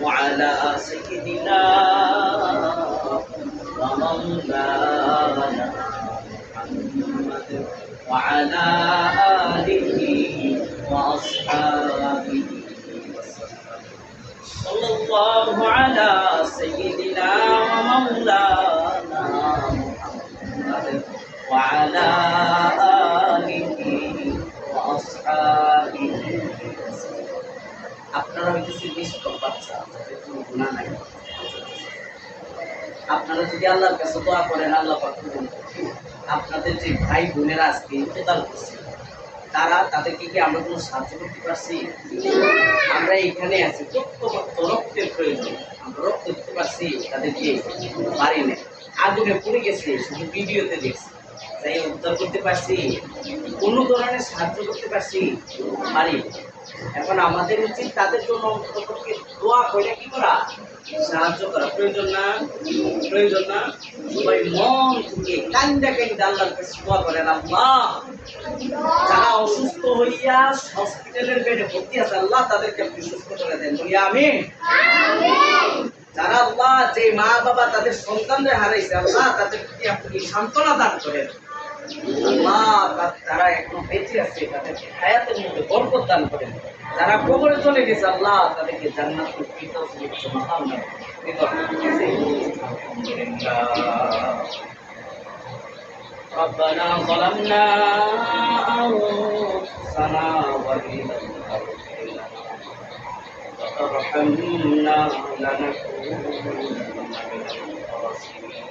وعلى سيدنا ومولانا محمد وعلى آله وأصحابه وسلم صلى الله على سيدنا ومولانا محمد وعلى آله وأصحابه আপনারা হইতেছে নিষ্পাপ বাচ্চা, যাদের কোনো গুনাহ নাই। আপনারা যদি আল্লাহর কাছে দোয়া করেন, আল্লাহ পাক কবুল করবেন। আপনাদের যে ভাই বোনেরা আজকে ইন্তেকাল করছে, তাদেরকে কি আমরা কোনো সাহায্য করতে পারছি? আমরা এখানে আছি, রক্ত রক্তের প্রয়োজন, আমরা রক্ত দিতে পারছি তাদেরকে? পারি না। আগুনে পড়ে গেছে, শুধু ভিডিওতে দেখছি, তাই উদ্ধার করতে পারছি? কোনো ধরনের সাহায্য করতে পারছি? পারি। এখন আমাদের উচিত তাদের জন্য অন্ততপক্ষে দোয়া করে কি করা, সাহায্য করা। প্রয়োজন না? প্রয়োজন না? সবাই মন থেকে কান্দা কান্দা আল্লাহর কাছে দোয়া করেন, আল্লাহ যারা অসুস্থ হইয়া হসপিটালের বেডে ভর্তি আছে, আল্লাহ তাদেরকে আপনি সুস্থ করে দেন, বলি আমিন। যারা আল্লাহ যে মা বাবা তাদের সন্তানদের হারাইছে, আল্লাহ তাদেরকে আপনি সান্ত্বনা দান করেন। আল্লাহ তারা এখনো বেঁচে আছে, তাদেরকে হায়াতের মধ্যে বরকত দান করেন। যারা কবরে চলে গেছে, আল্লাহ তাদেরকে জান্নাতুল ফিরদাউসের উচ্চ মাকাম দান করেন। ربنا ظلمنا أنفسنا وإن لم تغفر لنا وترحمنا لنكونن من الخاسرين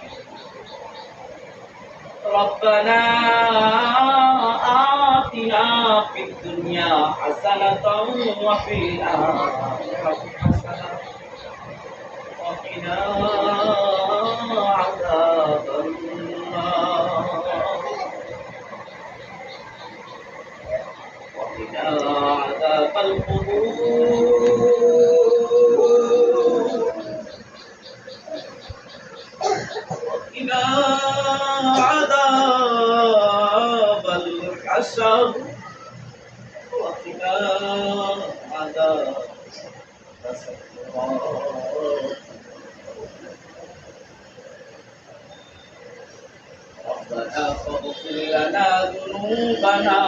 ربنا آتنا في الدنيا حسنة وفي الآخرة حسنة وقنا عذاب النار وقنا عذاب القبور وقنا عذاب الحشر وقنا عذاب السكرات ربنا فاغفر لنا ذنوبنا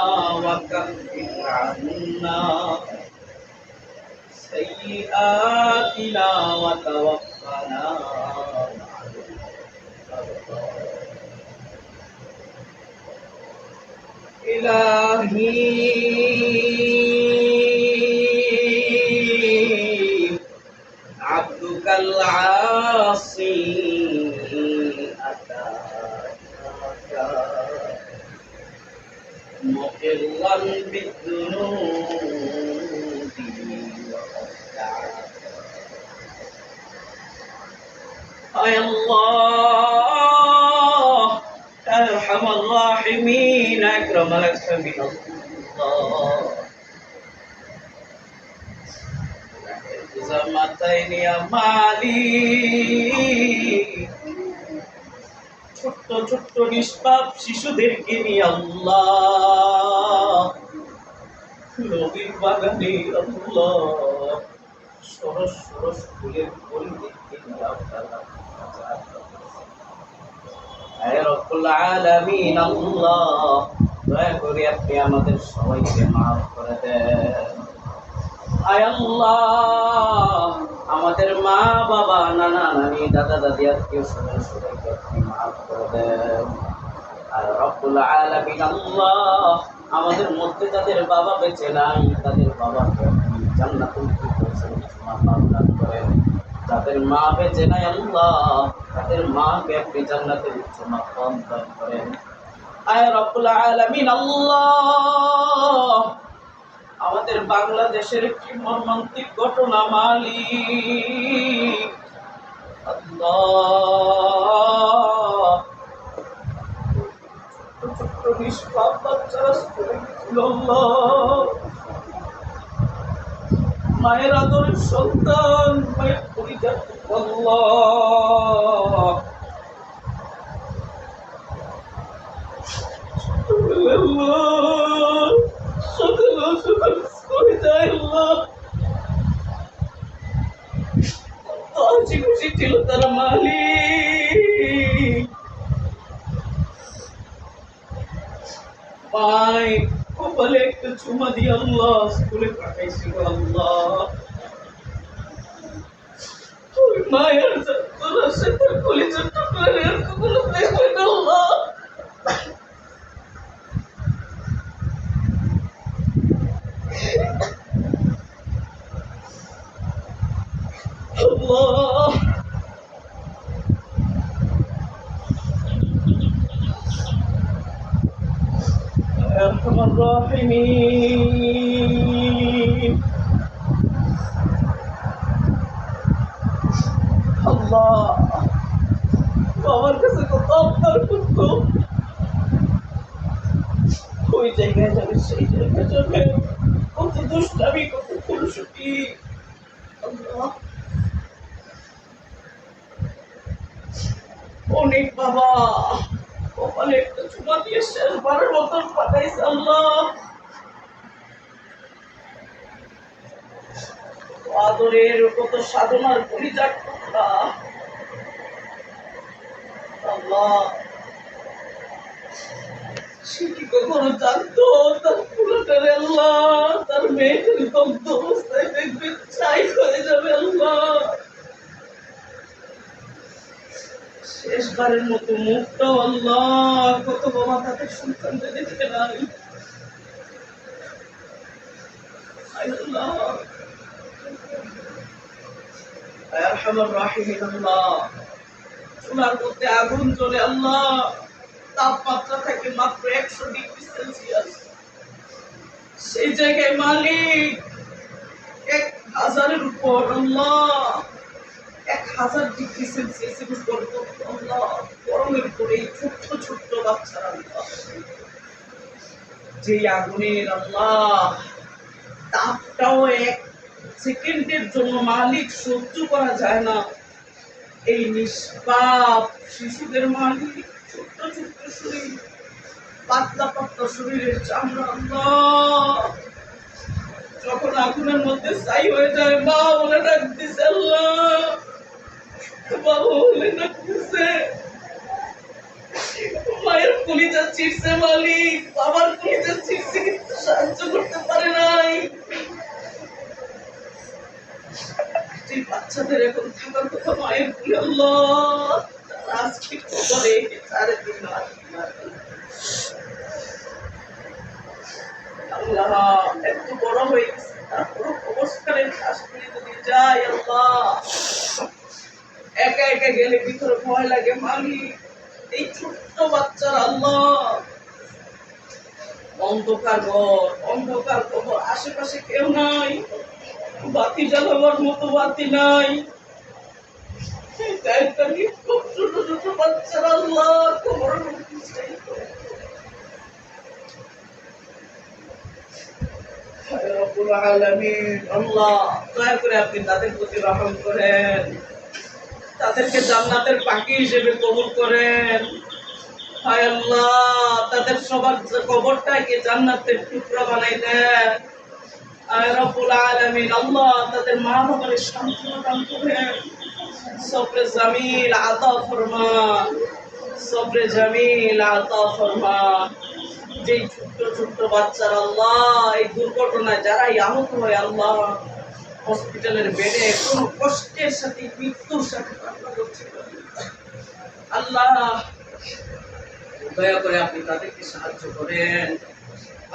وكفر عنا سيئاتنا وتوفنا إلهي عبدك العاصي أتاك مقرا بالذنوب يا الله أرحم الراحمين أكرم لك من الله زمتين يا مالك ছোট্ট ছোট্ট নিষ্পাপ শিশুদেরকে নিয়ে আল্লাহ নবীর বাগানে আল্লাহ সরস সরস ফুলের পরিবেশকে নিয়ে আপনারা আয় রব্বুল আলামিন আল্লাহ দয়া করে আপনি আমাদের সবাইকে মাফ করে দেন। আয় আল্লাহ আমাদের মা বাবা নানা নানি দাদা দাদি আত্মীয় স্বজন সবাইকে আপনি মাফ করে দেন। আর রব্বুল আলামিন আল্লাহ আমাদের মধ্যে যাদের বাবা বেঁচে নাই তাদের বাবাকে আপনি জান্নাতুল ফিরদাউসের মাকাম দান করেন। যাদের মা বেঁচে নাই আল্লাহ তাদের মাকে আপনি জান্নাতের উচ্চ মাকাম দান করেন। আয় রব্বুল আলামিন আল্লাহ আমাদের বাংলাদেশের একটি মর্মান্তিক ঘটনা মালিক আল্লাহ ছোট্ট নিষ্পাপ বাচ্চারা স্কুলে গেছিল আল্লাহ মায়ের আদরের সন্তান মায়ের পরিবার আল্লাহ সকাল সকাল স্কুলে যায় আল্লাহ ছিল তার মালিক পায় কপালে একটা চুমা দিয়ে আল্লাহ স্কুলে পাঠাইছিল আল্লাহ ওই মায়ের যন্ত্রণা সে তার কলিজার টুকরা আর কখনো দেখবে না আল্লাহ আল্লাহ يا ارحم الراحمين আল্লাহ বাবার কাছে কত আবদার করতো ওই জায়গায় যাবে সেই জায়গায় যাবে কত দুষ্টামি কত খুনসুটি আল্লাহ অনেক বাবা কপালে একটা চুমা দিয়ে শেষবারের মতন পাঠাইছে আল্লাহ আদরের কত সাধনার পরিচার টুকরা আল্লাহ সে কি কখনো জানতো তার পুরোটারে আল্লাহ তার মেয়েটার দগ্ধ অবস্থায় দেখবে চাই হয়ে যাবে আল্লাহ শেষবারের মতো মুখটাও আল্লাহ কত বাবা তাদের সন্তানদের দেখতে নাই আল্লাহ আরহামার রাহিমিন আল্লাহ চুলার মধ্যে আগুন জ্বলে আল্লাহ তাপমাত্রা থাকে মাত্র 100 ডিগ্রি সেলসিয়াস সেই জায়গায় মালিক 1000-এর উপর আল্লাহ 1000 ডিগ্রি সেলসিয়াসের উপর আল্লাহ গরমের উপরে ছোট্ট ছোট্ট বাচ্চারা আল্লাহ যে আগুনের আল্লাহ তাপটাও 1 সেকেন্ডের জন্য মালিক সহ্য করা যায় না এই নিষ্পাপ শিশুদের মালিক ছোট্ট ছোট্ট শরীর পাতলা পাতলা শরীরের চামড়া আল্লাহ যখন আগুনের মধ্যে ছাই হয়ে যায় মা বলে ডাক দিছে আল্লাহ বাবা বলে ডাক দিছে মায়ের কলিজা ছিঁড়ছে মালিক বাবার কলিজা ছিঁড়ছে কিন্তু সাহায্য করতে পারে নাই বাচ্চাদের এখন থাকার কথা মায়ের কি আল্লাহ আজকে করে 4 দিন আল্লাহ এত বড় হয়ে গেছে তারপর অবস্থানের কাশ্মীরে যদি যাই আল্লাহ একা একা গেলে ভিতরে ভয় লাগে মালিক এই ছোট্ট বাচ্চারা আল্লাহ অন্ধকার ঘর আশেপাশে কেউ নাই বাতি জ্বালাবার মতো বাতি নাই খুব ছোট ছোট বাচ্চারা আল্লাহ খবর আল্লাহ দয়া করে আপনি তাদের প্রতি রহম করেন তাদেরকে জান্নাতের পাখি হিসেবে কবুল করেন হায় আল্লাহ তাদের সবার কবরটাকে জান্নাতের টুকরা বানাই দেন আয় রব্বুল আলামিন আল্লাহ তাদের মা বাবার সান্ত্বনা দান করেন সবরে জামিল আতা ফরমান সবরে জামিল আতা ফরমান যে ছোট্ট ছোট্ট বাচ্চারা আল্লাহ এই দুর্ঘটনায় যারা আহত হয় আল্লাহ হসপিটালের বেডে কোনো কষ্টের সাথে মৃত্যুর সাথে কান্না করছে আল্লাহ দয়া করে আপনি তাদেরকে সাহায্য করেন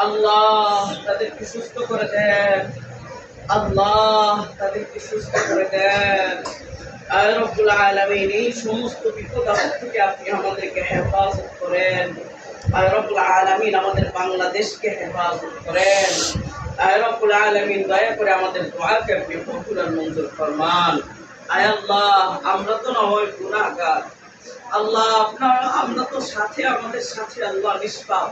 আল্লাহ তাদেরকে সুস্থ করে দেন আল্লাহ তাদেরকে সুস্থ করে দেন আয় রব্বুল আলামিন এই সমস্ত বিপদ আপদ থেকে আপনি আমাদেরকে হেফাজত করেন আয় রব্বুল আলামিন আমাদের বাংলাদেশকে হেফাজত করেন আয় রব্বুল আলামিন দয়া করে আমাদের দোয়াকে আপনি কবুল আর মঞ্জুর ফরমান আয় আল্লাহ আমরা তো নয় গুনাহগার আল্লাহ আমরা তো আমাদের সাথে আল্লাহ নিষ্পাপ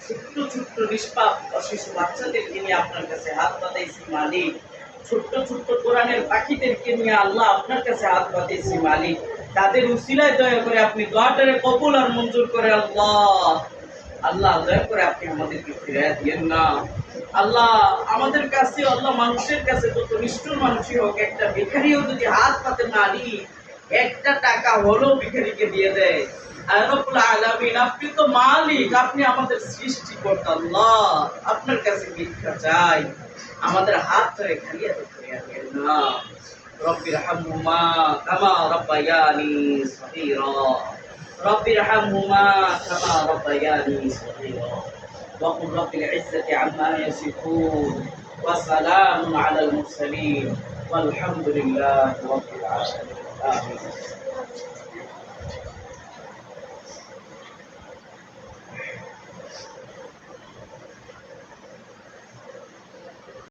ছোট্ট ছোট্ট নিষ্পাপ শিশু বাচ্চাদেরকে নিয়ে আপনার কাছে হাত পাতাইছি মালিক ছোট্ট ছোট্ট কোরআনের পাখিদেরকে নিয়ে আল্লাহ আপনার কাছে হাত পাতাইছি মালিক তাদের উসিলায় দয়া করে আপনি দোয়াটারে কবুল আর মঞ্জুর করে আল্লাহ আল্লাহ দয়া করে আপনি আমাদেরকে ফিরিয়ে দিয়েন না আল্লাহ আমাদের কাছে আল্লাহ মানুষের কাছে যত নিষ্ঠুর মানুষই হোক একটা ভিখারিও যদি হাত পাতে মালিক একটা টাকা হলেও ভিখারিকে দিয়ে দেয়। আর রব্বুল আলামিন, আপনি তো মালিক, আপনি আমাদের সৃষ্টিকর্তা আল্লাহ, আপনার কাছে ভিক্ষা চাই, আমাদের হাত ধরে খাইয়ে রাখেন না। রব্বিরহামহুমা কামা রাব্বায়ানি সগীরা, রব্বিরহামহুমা কামা রাব্বায়ানি সগীরা। وقل رب العزة عما يصفون وسلام على المرسلين والحمد لله رب العالمين آمين